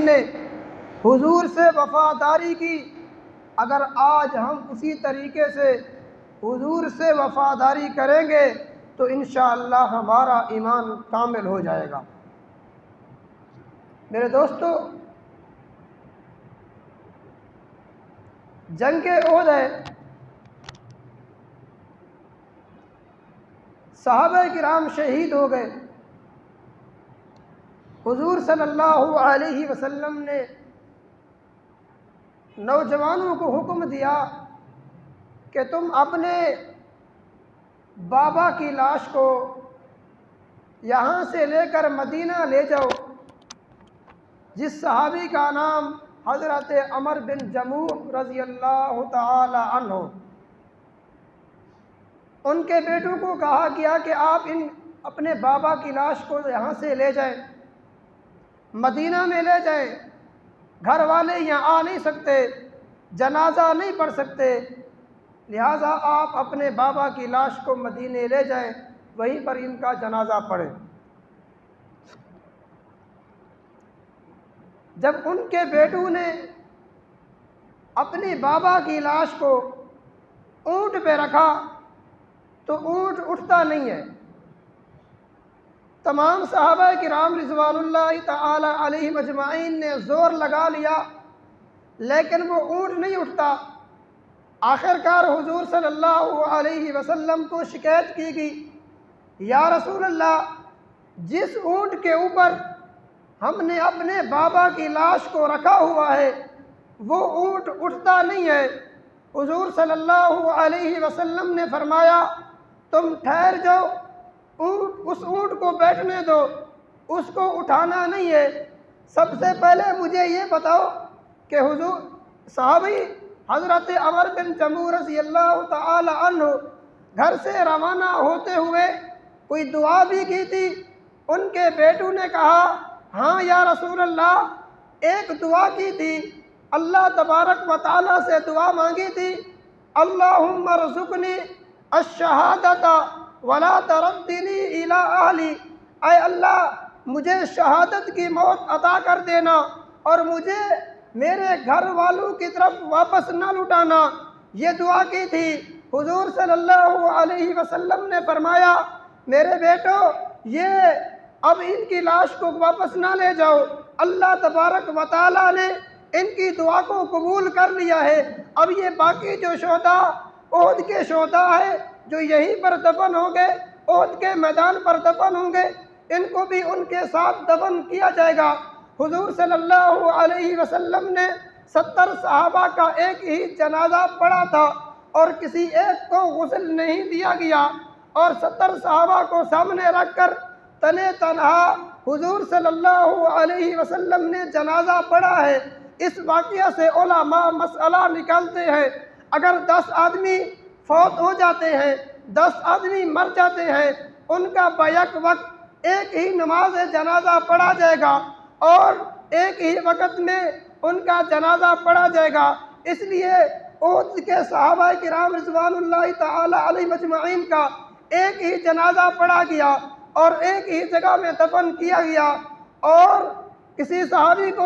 نے حضور سے وفاداری کی، اگر آج ہم اسی طریقے سے حضور سے وفاداری کریں گے تو انشاءاللہ ہمارا ایمان کامل ہو جائے گا۔ میرے دوستو، جنگ احد ہے، صحابہ کرام شہید ہو گئے۔ حضور صلی اللہ علیہ وسلم نے نوجوانوں کو حکم دیا کہ تم اپنے بابا کی لاش کو یہاں سے لے کر مدینہ لے جاؤ۔ جس صحابی کا نام حضرت عمر بن جموح رضی اللہ تعالی عنہ، ان کے بیٹوں کو کہا گیا کہ آپ اپنے بابا کی لاش کو یہاں سے لے جائیں، مدینہ میں لے جائیں۔ گھر والے یہاں آ نہیں سکتے، جنازہ نہیں پڑھ سکتے، لہٰذا آپ اپنے بابا کی لاش کو مدینے لے جائیں، وہیں پر ان کا جنازہ پڑھیں۔ جب ان کے بیٹوں نے اپنی بابا کی لاش کو اونٹ پہ رکھا تو اونٹ اٹھتا نہیں ہے۔ تمام صحابہ کرام رضوان اللہ تعالی علیہم اجمعین نے زور لگا لیا، لیکن وہ اونٹ نہیں اٹھتا۔ آخرکار حضور صلی اللہ علیہ وسلم کو شکایت کی گئی، یا رسول اللہ، جس اونٹ کے اوپر ہم نے اپنے بابا کی لاش کو رکھا ہوا ہے وہ اونٹ اٹھتا نہیں ہے۔ حضور صلی اللہ علیہ وسلم نے فرمایا، تم ٹھہر جاؤ، اس اونٹ کو بیٹھنے دو، اس کو اٹھانا نہیں ہے۔ سب سے پہلے مجھے یہ بتاؤ کہ حضور صحابی حضرت عمر بن جموح رضی اللہ تعالی عنہ گھر سے روانہ ہوتے ہوئے کوئی دعا بھی کی تھی؟ ان کے بیٹوں نے کہا، ہاں یا رسول اللہ، ایک دعا کی تھی، اللہ تبارک و تعالیٰ سے دعا مانگی تھی، اللہم ارزقنی الشہادۃ ولا تردنی الی اہلی، اے اللہ مجھے شہادت کی موت عطا کر دینا اور مجھے میرے گھر والوں کی طرف واپس نہ لٹانا۔ یہ دعا کی تھی۔ حضور صلی اللہ علیہ وسلم نے فرمایا، میرے بیٹو، یہ اب ان کی لاش کو واپس نہ لے جاؤ، اللہ تبارک و تعالیٰ نے ان کی دعا کو قبول کر لیا ہے۔ اب یہ باقی جو شہداء احد کے شہداء ہیں جو یہیں پر دفن ہوں گے، احد کے میدان پر دفن ہوں گے، ان کو بھی ان کے ساتھ دفن کیا جائے گا۔ حضور صلی اللہ علیہ وسلم نے 70 صحابہ کا ایک ہی جنازہ پڑھا تھا اور کسی ایک کو غسل نہیں دیا گیا، اور 70 صحابہ کو سامنے رکھ کر تنے تنہا حضور صلی اللہ علیہ وسلم نے جنازہ پڑھا ہے۔ اس واقعہ سے علماء مسئلہ نکالتے ہیں، اگر 10 آدمی فوت ہو جاتے ہیں، 10 آدمی مر جاتے ہیں، ان کا بیک وقت ایک ہی نماز جنازہ پڑھا جائے گا اور ایک ہی وقت میں ان کا جنازہ پڑھا جائے گا۔ اس لیے احد کے صحابہ کرام رضوان اللہ تعالی علیہ مجمعین کا ایک ہی جنازہ پڑھا گیا اور ایک ہی جگہ میں دفن کیا گیا، اور کسی صحابی کو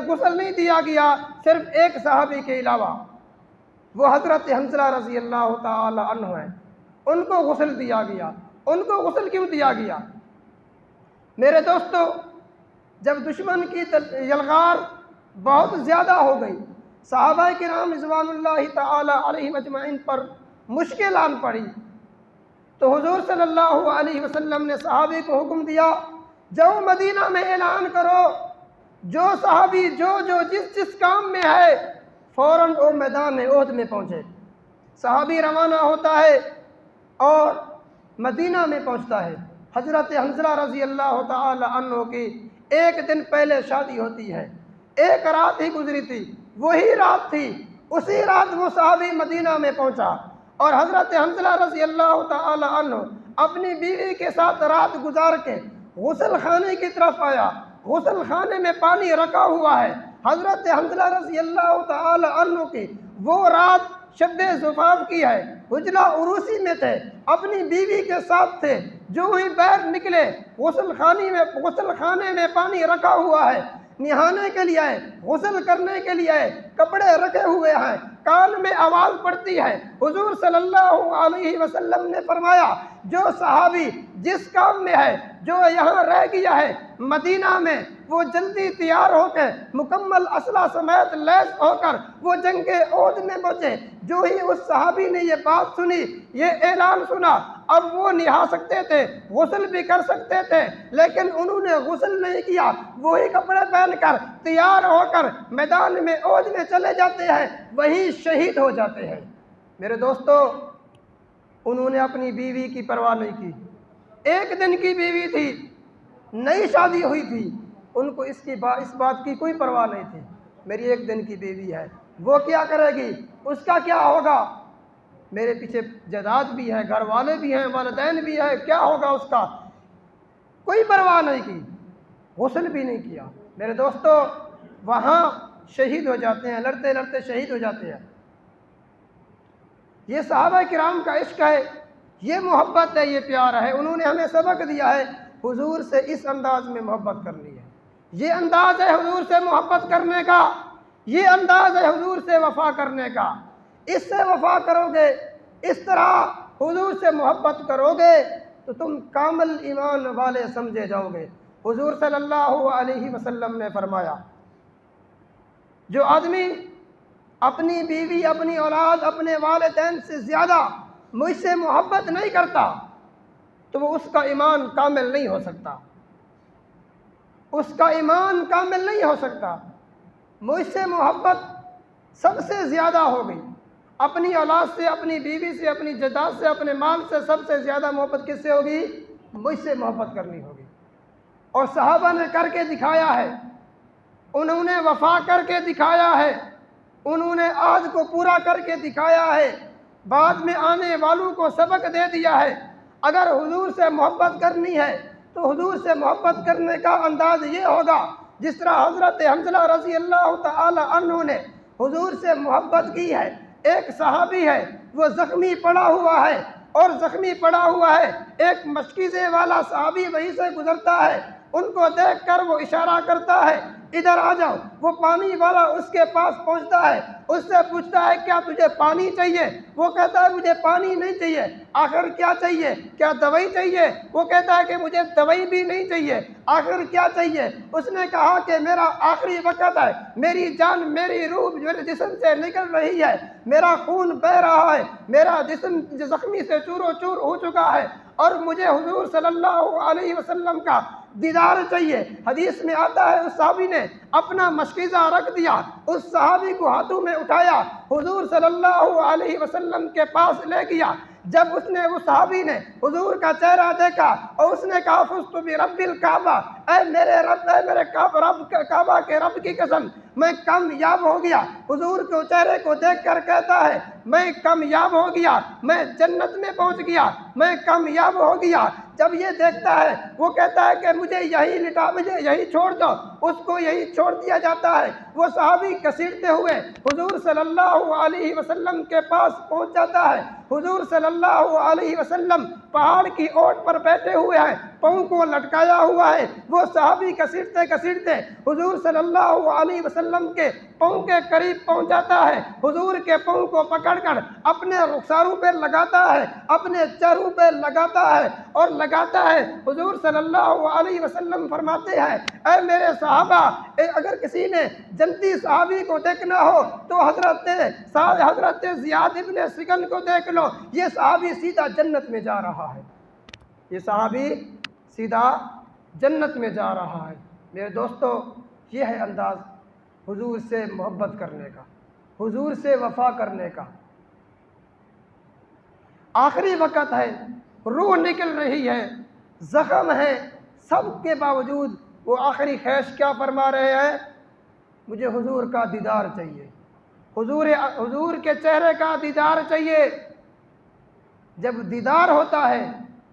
غسل نہیں دیا گیا، صرف ایک صحابی کے علاوہ، وہ حضرت حنظلہ رضی اللہ تعالی عنہ ہیں، ان کو غسل دیا گیا۔ ان کو غسل کیوں دیا گیا؟ میرے دوستو، جب دشمن کی یلغار بہت زیادہ ہو گئی، صحابہ کرام رضوان اللہ تعالی علیہ مجمعین پر مشکل آن پڑی، تو حضور صلی اللہ علیہ وسلم نے صحابی کو حکم دیا، جاؤ مدینہ میں اعلان کرو، جو صحابی جو جس کام میں ہے فوراً وہ میدان احد میں پہنچے۔ صحابی روانہ ہوتا ہے اور مدینہ میں پہنچتا ہے۔ حضرت حنظلہ رضی اللہ تعالی عنہ کی ایک دن پہلے شادی ہوتی ہے، ایک رات ہی گزری تھی، وہی رات تھی، اسی رات وہ صحابی مدینہ میں پہنچا، اور حضرت حنظلہ رضی اللہ تعالی عنہ اپنی بیوی کے ساتھ رات گزار کے غسل خانے کی طرف آیا۔ غسل خانے میں پانی رکھا ہوا ہے۔ حضرت حنظلہ رضی اللہ تعالی عنہ کی وہ رات شب زفاف کی ہے، حجرہ عروسی میں تھے، اپنی بیوی کے ساتھ تھے، جو ہی باہر نکلے غسل خانے میں پانی رکھا ہوا ہے، نہانے کے لیے آئے، غسل کرنے کے لیے آئے، کپڑے رکھے ہوئے ہیں، کان میں آواز پڑتی ہے۔ حضور صلی اللہ علیہ وسلم نے فرمایا جو صحابی جس کام میں ہے، جو یہاں رہ گیا ہے مدینہ میں، وہ جلدی تیار ہو کے مکمل اسلحہ سمیت لیس ہو کر وہ جنگ احد میں پہنچے۔ جو ہی اس صحابی نے یہ بات سنی، یہ اعلان سنا، اب وہ نہا سکتے تھے، غسل بھی کر سکتے تھے، لیکن انہوں نے غسل نہیں کیا، وہی کپڑے پہن کر تیار ہو کر میدان میں احد میں چلے جاتے ہیں، وہیں شہید ہو جاتے ہیں۔ میرے دوستو، انہوں نے اپنی بیوی کی پرواہ نہیں کی، ایک دن کی بیوی تھی، نئی شادی ہوئی تھی، ان کو اس بات کی کوئی پرواہ نہیں تھی، میری ایک دن کی بیوی ہے، وہ کیا کرے گی، اس کا کیا ہوگا، میرے پیچھے جائیداد بھی ہے، گھر والے بھی ہیں، والدین بھی ہیں، کیا ہوگا اس کا، کوئی پرواہ نہیں کی، غسل بھی نہیں کیا۔ میرے دوستو، وہاں شہید ہو جاتے ہیں، لڑتے لڑتے شہید ہو جاتے ہیں۔ یہ صحابہ کرام کا عشق ہے، یہ محبت ہے، یہ پیار ہے۔ انہوں نے ہمیں سبق دیا ہے حضور سے اس انداز میں محبت کرنی ہے، یہ انداز ہے حضور سے محبت کرنے کا، یہ انداز ہے حضور سے وفا کرنے کا۔ اس سے وفا کرو گے، اس طرح حضور سے محبت کرو گے تو تم کامل ایمان والے سمجھے جاؤ گے۔ حضور صلی اللہ علیہ وسلم نے فرمایا جو آدمی اپنی بیوی، اپنی اولاد، اپنے والدین سے زیادہ مجھ سے محبت نہیں کرتا تو وہ اس کا ایمان کامل نہیں ہو سکتا، اس کا ایمان کامل نہیں ہو سکتا۔ مجھ سے محبت سب سے زیادہ ہو گئی، اپنی اولاد سے، اپنی بیوی سے، اپنی جائیداد سے، اپنے مال سے سب سے زیادہ محبت کس سے ہوگی؟ مجھ سے محبت کرنی ہوگی۔ اور صحابہ نے کر کے دکھایا ہے، انہوں نے وفا کر کے دکھایا ہے، انہوں نے آج کو پورا کر کے دکھایا ہے، بعد میں آنے والوں کو سبق دے دیا ہے۔ اگر حضور سے محبت کرنی ہے تو حضور سے محبت کرنے کا انداز یہ ہوگا جس طرح حضرت حنظلہ رضی اللہ تعالی عنہ نے حضور سے محبت کی ہے۔ ایک صحابی ہے، وہ زخمی پڑا ہوا ہے، اور زخمی پڑا ہوا ہے، ایک مشکیزے والا صحابی وہیں سے گزرتا ہے، ان کو دیکھ کر وہ اشارہ کرتا ہے ادھر آ جاؤ۔ وہ پانی والا اس کے پاس پہنچتا ہے، اس سے پوچھتا ہے کیا تجھے پانی چاہیے؟ وہ کہتا ہے مجھے پانی نہیں چاہیے۔ آخر کیا چاہیے؟ کیا دوائی چاہیے؟ وہ کہتا ہے کہ مجھے دوائی بھی نہیں چاہیے۔ آخر کیا چاہیے؟ اس نے کہا کہ میرا آخری وقت ہے، میری جان، میری روح میرے جسم سے نکل رہی ہے، میرا خون بہہ رہا ہے، میرا جسم زخمی سے چور و چور ہو چکا ہے، اور مجھے حضور صلی اللہ علیہ وسلم کا دیدار چاہیے۔ حدیث میں آتا ہے اس صحابی نے اپنا مشکیزہ رکھ دیا، اس صحابی کو ہاتھوں میں اٹھایا، حضور صلی اللہ علیہ وسلم کے پاس لے گیا۔ جب وہ صحابی نے حضور کا چہرہ دیکھا اور اس نے کہا فزت برب الکعبہ، اے میرے رب، اے میرے کعبہ کے رب کی قسم، میں کامیاب ہو گیا۔ حضور کے چہرے کو دیکھ کر کہتا ہے میں کامیاب ہو گیا، میں جنت میں پہنچ گیا، میں کامیاب ہو گیا۔ جب یہ دیکھتا ہے وہ کہتا ہے کہ مجھے یہی چھوڑ دو، اس کو یہی چھوڑ دیا جاتا ہے۔ وہ صحابی گھسیٹتے ہوئے حضور صلی اللہ علیہ وسلم کے پاس پہنچ جاتا ہے۔ حضور صلی اللہ علیہ وسلم پہاڑ کی اوٹ پر بیٹھے ہوئے ہیں، پاؤں کو لٹکایا ہوا ہے۔ وہ صحابی گھسیٹتے گھسیٹتے حضور صلی اللہ علیہ وسلم کے پاؤں کے قریب پہنچ جاتا ہے، حضور کے پاؤں کو پکڑ کر اپنے رخساروں پہ لگاتا ہے، اپنے چہروں پہ لگاتا ہے اور لگاتا ہے۔ حضور صلی اللہ علیہ وسلم فرماتے ہیں اے میرے صحابہ، اگر کسی نے جنتی صحابی کو دیکھنا ہو تو حضرت زیاد ابن سکن کو دیکھ لو، یہ صحابی سیدھا جنت میں جا رہا ہے، یہ صحابی سیدھا جنت میں جا رہا ہے۔ میرے دوستو، یہ ہے انداز حضور سے محبت کرنے کا، حضور سے وفا کرنے کا۔ آخری وقت ہے، روح نکل رہی ہے، زخم ہے، سب کے باوجود وہ آخری خواہش کیا فرما رہے ہیں؟ مجھے حضور کا دیدار چاہیے، حضور کے چہرے کا دیدار چاہیے۔ جب دیدار ہوتا ہے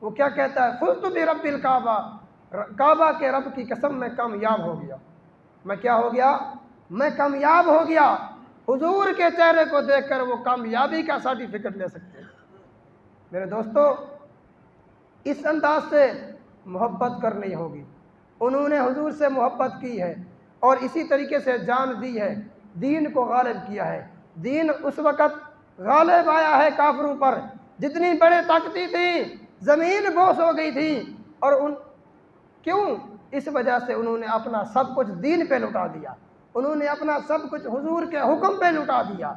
وہ کیا کہتا ہے؟ فزت برب الکعبہ، کعبہ کے رب کی قسم میں کامیاب ہو گیا۔ میں کیا ہو گیا؟ میں کامیاب ہو گیا۔ حضور کے چہرے کو دیکھ کر وہ کامیابی کا سرٹیفکیٹ لے سکتے ہیں۔ میرے دوستو، اس انداز سے محبت کرنی ہوگی۔ انہوں نے حضور سے محبت کی ہے، اور اسی طریقے سے جان دی ہے، دین کو غالب کیا ہے۔ دین اس وقت غالب آیا ہے کافروں پر، جتنی بڑے طاقتیں تھیں زمین بوس ہو گئی تھی، اور کیوں؟ اس وجہ سے انہوں نے اپنا سب کچھ دین پہ لٹا دیا، انہوں نے اپنا سب کچھ حضور کے حکم پہ لٹا دیا۔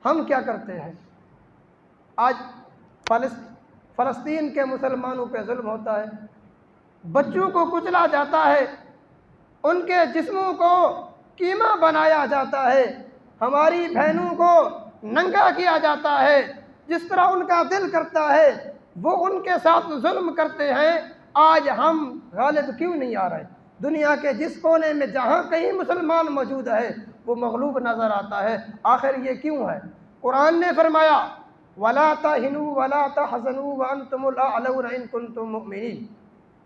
ہم کیا کرتے ہیں؟ آج فلسطین کے مسلمانوں پہ ظلم ہوتا ہے، بچوں کو کچلا جاتا ہے، ان کے جسموں کو کیما بنایا جاتا ہے، ہماری بہنوں کو ننگا کیا جاتا ہے، جس طرح ان کا دل کرتا ہے وہ ان کے ساتھ ظلم کرتے ہیں۔ آج ہم غالب کیوں نہیں آ رہے؟ دنیا کے جس کونے میں جہاں کہیں مسلمان موجود ہے وہ مغلوب نظر آتا ہے، آخر یہ کیوں ہے؟ قرآن نے فرمایا وَلَا تَهِنُوا وَلَا تَحْزَنُوا وَأَنْتُمُ الْأَعْلَوْنَ إِن كُنتُم مُؤْمِنِينَ۔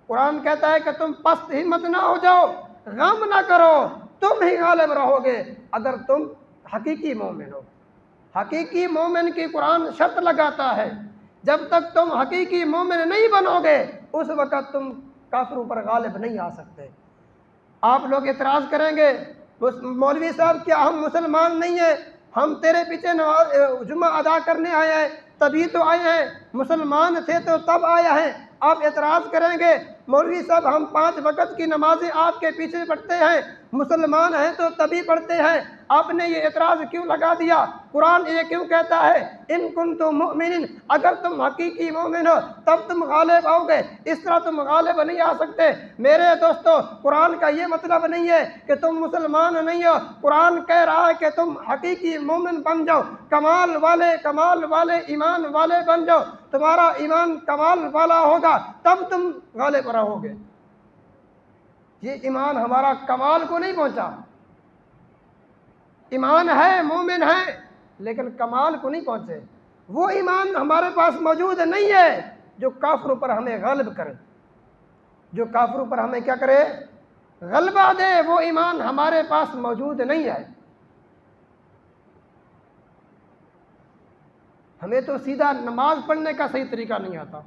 قرآن کہتا ہے کہ تم پست ہمت نہ ہو جاؤ، غم نہ کرو، تم ہی غالب رہو گے اگر تم حقیقی مومن ہو۔ حقیقی مومن کی قرآن شرط لگاتا ہے، جب تک تم حقیقی مومن نہیں بنو گے اس وقت تم کافروں پر غالب نہیں آ سکتے۔ آپ لوگ اعتراض کریں گے مولوی صاحب کیا ہم مسلمان نہیں ہیں؟ ہم تیرے پیچھے جمعہ ادا کرنے آئے ہیں، تبھی تو آئے ہیں، مسلمان تھے تو تب آئے ہیں۔ آپ اعتراض کریں گے مولوی صاحب ہم 5 وقت کی نمازیں آپ کے پیچھے پڑھتے ہیں، مسلمان ہیں تو تبھی پڑھتے ہیں، آپ نے یہ اعتراض کیوں لگا دیا؟ قرآن یہ کیوں کہتا ہے ان کنتم مؤمنین، اگر تم حقیقی مومن ہو تب تم غالب آؤ گے، اس طرح تم غالب نہیں آ سکتے۔ میرے دوستو، قرآن کا یہ مطلب نہیں ہے کہ تم مسلمان نہیں ہو، قرآن کہہ رہا ہے کہ تم حقیقی مومن بن جاؤ، کمال والے ایمان والے بن جاؤ، تمہارا ایمان کمال والا ہوگا تب تم غالب رہو گے۔ یہ ایمان ہمارا کمال کو نہیں پہنچا، ایمان ہے، مومن ہے، لیکن کمال کو نہیں پہنچے۔ وہ ایمان ہمارے پاس موجود نہیں ہے جو کافروں پر ہمیں غالب کرے، جو کافروں پر ہمیں کیا کرے؟ غلبہ دے، وہ ایمان ہمارے پاس موجود نہیں ہے۔ ہمیں تو سیدھا نماز پڑھنے کا صحیح طریقہ نہیں آتا۔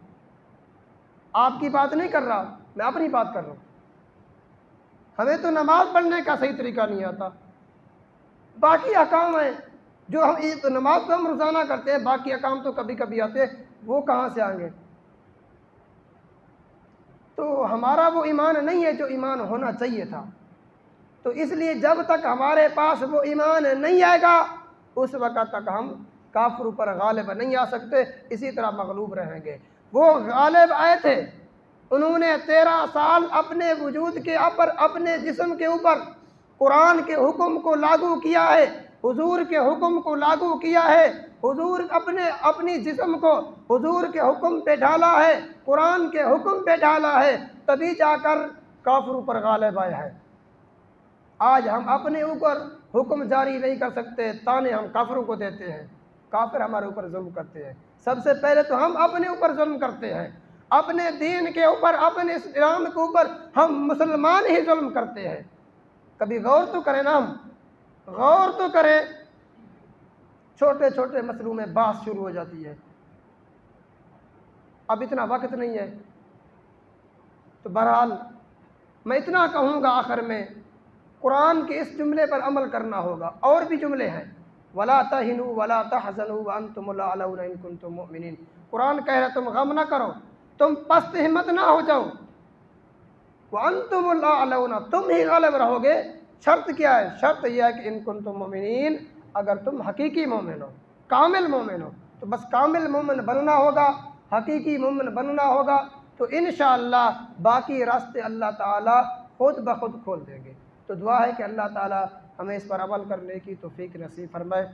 آپ کی بات نہیں کر رہا، میں اپنی بات کر رہا ہوں۔ ہمیں تو نماز پڑھنے کا صحیح طریقہ نہیں آتا، باقی احکام ہیں جو ہم تو نماز تو ہم روزانہ کرتے ہیں، باقی احکام تو کبھی کبھی آتے ہیں، وہ کہاں سے آئیں گے؟ تو ہمارا وہ ایمان نہیں ہے جو ایمان ہونا چاہیے تھا۔ تو اس لیے جب تک ہمارے پاس وہ ایمان نہیں آئے گا اس وقت تک ہم کافروں پر غالب نہیں آ سکتے، اسی طرح مغلوب رہیں گے۔ وہ غالب آئے تھے، انہوں نے 13 سال اپنے وجود کے اوپر، اپنے جسم کے اوپر قرآن کے حکم کو لاگو کیا ہے، حضور کے حکم کو لاگو کیا ہے، حضور اپنی جسم کو حضور کے حکم پہ ڈھالا ہے، قرآن کے حکم پہ ڈھالا ہے، تبھی جا کر کافروں پر غالب آئے ہیں۔ آج ہم اپنے اوپر حکم جاری نہیں کر سکتے، تانے ہم کافروں کو دیتے ہیں، کافر ہمارے اوپر ظلم کرتے ہیں۔ سب سے پہلے تو ہم اپنے اوپر ظلم کرتے ہیں، اپنے دین کے اوپر، اپنے اسلام کے اوپر ہم مسلمان ہی ظلم کرتے ہیں۔ کبھی غور تو کریں نا، ہم غور تو کریں، چھوٹے چھوٹے مسئلوں میں بحث شروع ہو جاتی ہے۔ اب اتنا وقت نہیں ہے، تو بہرحال میں اتنا کہوں گا آخر میں، قرآن کے اس جملے پر عمل کرنا ہوگا، اور بھی جملے ہیں وَلَا تَهِنُوا وَلَا تَحْزَنُوا وَأَنْتُمُ الْأَعْلَوْنَ إِن كُنتُم مُؤْمِنِينَ۔ قرآن کہہ رہا ہے تم غم نہ کرو، تم پست ہمت نہ ہو جاؤ، وَأَنْتُمُ الْأَعْلَوْنَ، تم ہی غالب رہو گے۔ شرط کیا ہے؟ شرط یہ ہے کہ ان کنتم مؤمنین، اگر تم حقیقی مومن ہو، کامل مومن ہو، تو بس کامل مومن بننا ہوگا، حقیقی مومن بننا ہوگا، تو انشاءاللہ باقی راستے اللہ تعالیٰ خود بخود کھول دیں گے۔ تو دعا ہے کہ اللہ تعالیٰ ہمیں اس پر عمل کرنے کی توفیق نصیب فرمائے۔